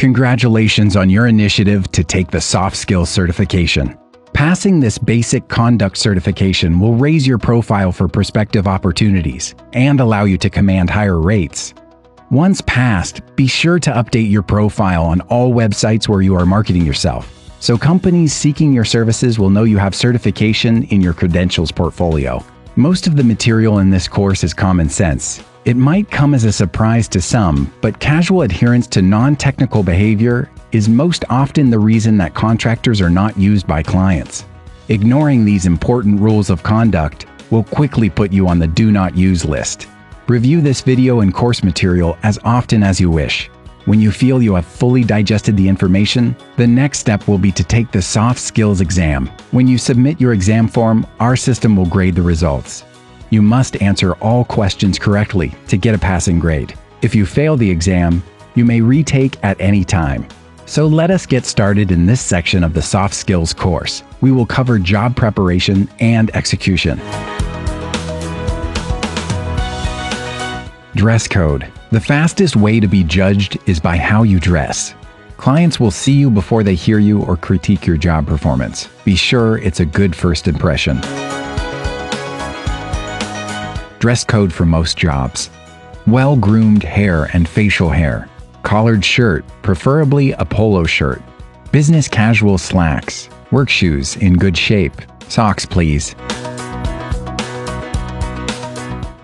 Congratulations on your initiative to take the soft skills certification. Passing this basic conduct certification will raise your profile for prospective opportunities and allow you to command higher rates. Once passed, be sure to update your profile on all websites where you are marketing yourself, so companies seeking your services will know you have certification in your credentials portfolio. Most of the material in this course is common sense. It might come as a surprise to some, but casual adherence to non-technical behavior is most often the reason that contractors are not used by clients. Ignoring these important rules of conduct will quickly put you on the do not use list. Review this video and course material as often as you wish. When you feel you have fully digested the information, the next step will be to take the soft skills exam. When you submit your exam form, our system will grade the results. You must answer all questions correctly to get a passing grade. If you fail the exam, you may retake at any time. So let us get started in this section of the soft skills course. We will cover job preparation and execution. Dress code. The fastest way to be judged is by how you dress. Clients will see you before they hear you or critique your job performance. Be sure it's a good first impression. Dress code for most jobs. Well-groomed hair and facial hair. Collared shirt, preferably a polo shirt. Business casual slacks. Work shoes in good shape. Socks, please.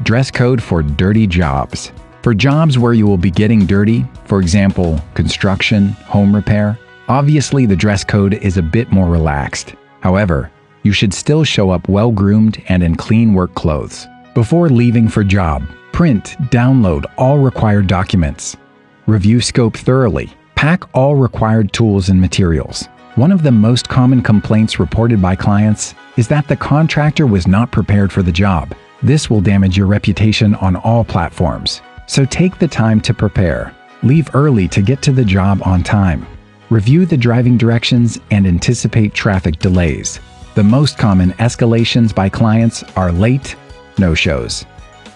Dress code for dirty jobs. For jobs where you will be getting dirty, for example, construction, home repair, obviously the dress code is a bit more relaxed. However, you should still show up well-groomed and in clean work clothes. Before leaving for job, print, download all required documents. Review scope thoroughly. Pack all required tools and materials. One of the most common complaints reported by clients is that the contractor was not prepared for the job. This will damage your reputation on all platforms. So take the time to prepare. Leave early to get to the job on time. Review the driving directions and anticipate traffic delays. The most common escalations by clients are late, no-shows.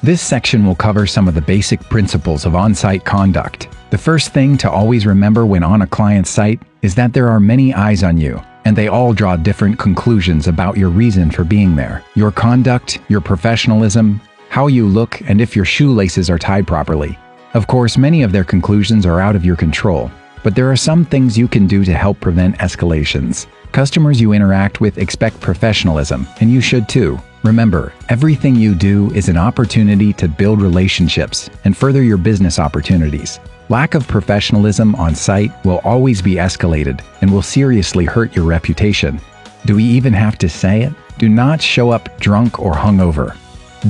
This section will cover some of the basic principles of on-site conduct. The first thing to always remember when on a client's site is that there are many eyes on you, and they all draw different conclusions about your reason for being there. Your conduct, your professionalism, how you look, and if your shoelaces are tied properly. Of course, many of their conclusions are out of your control, but there are some things you can do to help prevent escalations. Customers you interact with expect professionalism, and you should too. Remember, everything you do is an opportunity to build relationships and further your business opportunities. Lack of professionalism on site will always be escalated and will seriously hurt your reputation. Do we even have to say it? Do not show up drunk or hungover.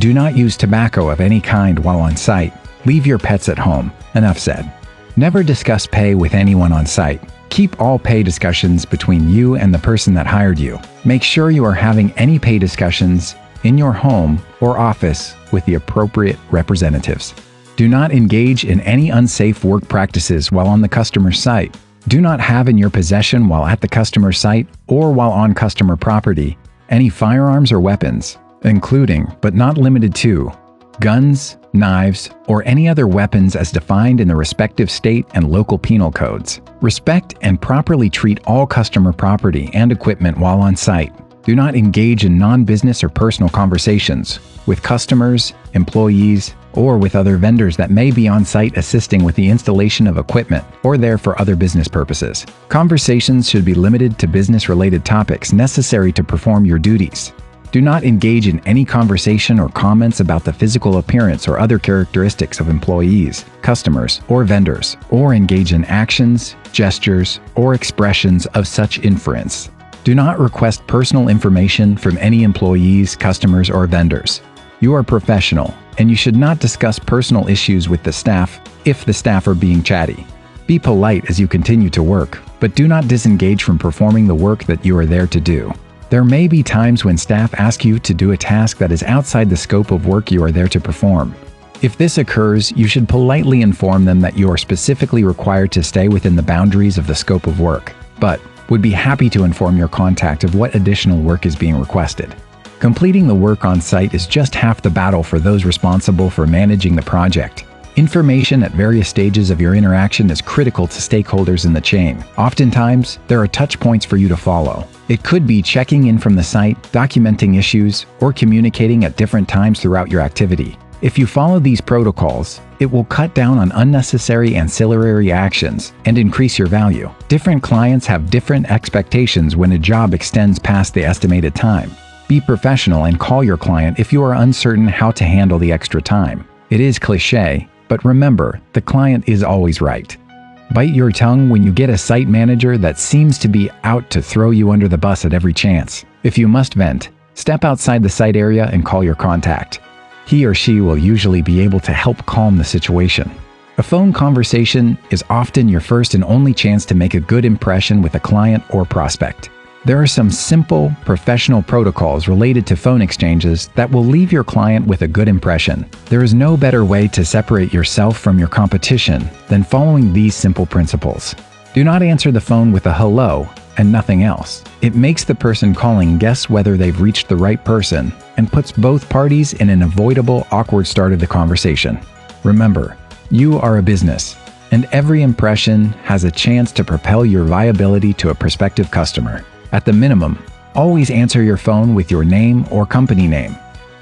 Do not use tobacco of any kind while on site. Leave your pets at home. Enough said. Never discuss pay with anyone on site. Keep all pay discussions between you and the person that hired you. Make sure you are having any pay discussions in your home or office with the appropriate representatives. Do not engage in any unsafe work practices while on the customer's site. Do not have in your possession while at the customer site or while on customer property any firearms or weapons, including, but not limited to, guns, knives, or any other weapons as defined in the respective state and local penal codes. Respect and properly treat all customer property and equipment while on site. Do not engage in non-business or personal conversations with customers, employees, or with other vendors that may be on site assisting with the installation of equipment or there for other business purposes. Conversations should be limited to business-related topics necessary to perform your duties. Do not engage in any conversation or comments about the physical appearance or other characteristics of employees, customers, or vendors, or engage in actions, gestures, or expressions of such inference. Do not request personal information from any employees, customers, or vendors. You are professional, and you should not discuss personal issues with the staff if the staff are being chatty. Be polite as you continue to work, but do not disengage from performing the work that you are there to do. There may be times when staff ask you to do a task that is outside the scope of work you are there to perform. If this occurs, you should politely inform them that you are specifically required to stay within the boundaries of the scope of work, but would be happy to inform your contact of what additional work is being requested. Completing the work on site is just half the battle for those responsible for managing the project. Information at various stages of your interaction is critical to stakeholders in the chain. Oftentimes, there are touch points for you to follow. It could be checking in from the site, documenting issues, or communicating at different times throughout your activity. If you follow these protocols, it will cut down on unnecessary ancillary actions and increase your value. Different clients have different expectations when a job extends past the estimated time. Be professional and call your client if you are uncertain how to handle the extra time. It is cliché, but remember, the client is always right. Bite your tongue when you get a site manager that seems to be out to throw you under the bus at every chance. If you must vent, step outside the site area and call your contact. He or she will usually be able to help calm the situation. A phone conversation is often your first and only chance to make a good impression with a client or prospect. There are some simple, professional protocols related to phone exchanges that will leave your client with a good impression. There is no better way to separate yourself from your competition than following these simple principles. Do not answer the phone with a hello and nothing else. It makes the person calling guess whether they've reached the right person and puts both parties in an avoidable, awkward start of the conversation. Remember, you are a business, and every impression has a chance to propel your viability to a prospective customer. At the minimum, always answer your phone with your name or company name.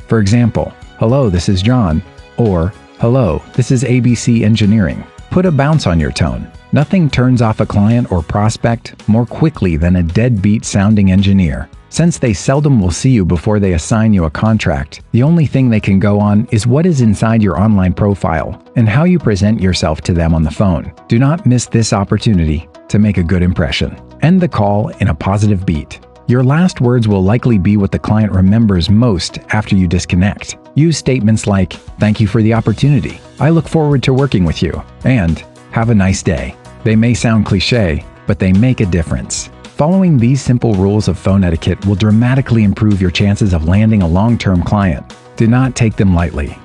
For example, "Hello, this is John," or "Hello, this is ABC Engineering." Put a bounce on your tone. Nothing turns off a client or prospect more quickly than a deadbeat-sounding engineer. Since they seldom will see you before they assign you a contract, the only thing they can go on is what is inside your online profile and how you present yourself to them on the phone. Do not miss this opportunity to make a good impression. End the call in a positive beat. Your last words will likely be what the client remembers most after you disconnect. Use statements like, "Thank you for the opportunity. I look forward to working with you," and "Have a nice day." They may sound cliché, but they make a difference. Following these simple rules of phone etiquette will dramatically improve your chances of landing a long-term client. Do not take them lightly.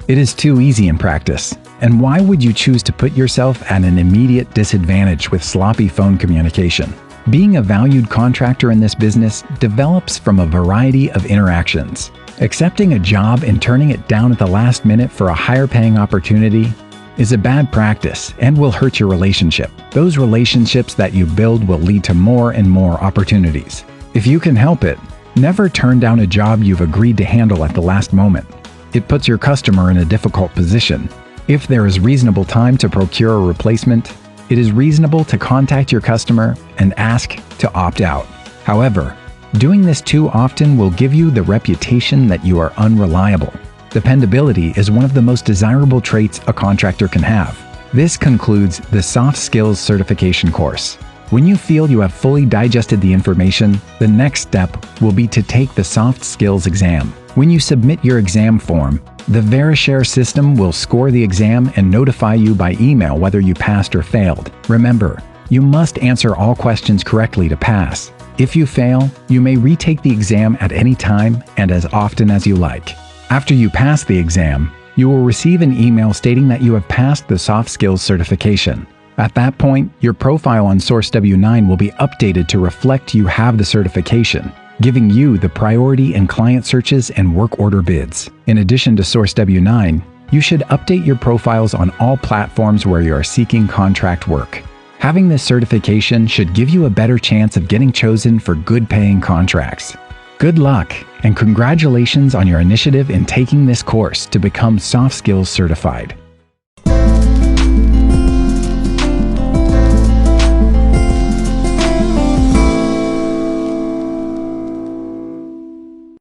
It is too easy in practice. And why would you choose to put yourself at an immediate disadvantage with sloppy phone communication? Being a valued contractor in this business develops from a variety of interactions. Accepting a job and turning it down at the last minute for a higher-paying opportunity is a bad practice and will hurt your relationship. Those relationships that you build will lead to more and more opportunities. If you can help it, never turn down a job you've agreed to handle at the last moment. It puts your customer in a difficult position. If there is reasonable time to procure a replacement, it is reasonable to contact your customer and ask to opt out. However, doing this too often will give you the reputation that you are unreliable. Dependability is one of the most desirable traits a contractor can have. This concludes the Soft Skills Certification course. When you feel you have fully digested the information, the next step will be to take the Soft Skills exam. When you submit your exam form, the VeriShare system will score the exam and notify you by email whether you passed or failed. Remember, you must answer all questions correctly to pass. If you fail, you may retake the exam at any time and as often as you like. After you pass the exam, you will receive an email stating that you have passed the Soft Skills certification. At that point, your profile on Sourcew9 will be updated to reflect you have the certification, giving you the priority in client searches and work order bids. In addition to Sourcew9, you should update your profiles on all platforms where you are seeking contract work. Having this certification should give you a better chance of getting chosen for good-paying contracts. Good luck, and congratulations on your initiative in taking this course to become Soft Skills certified.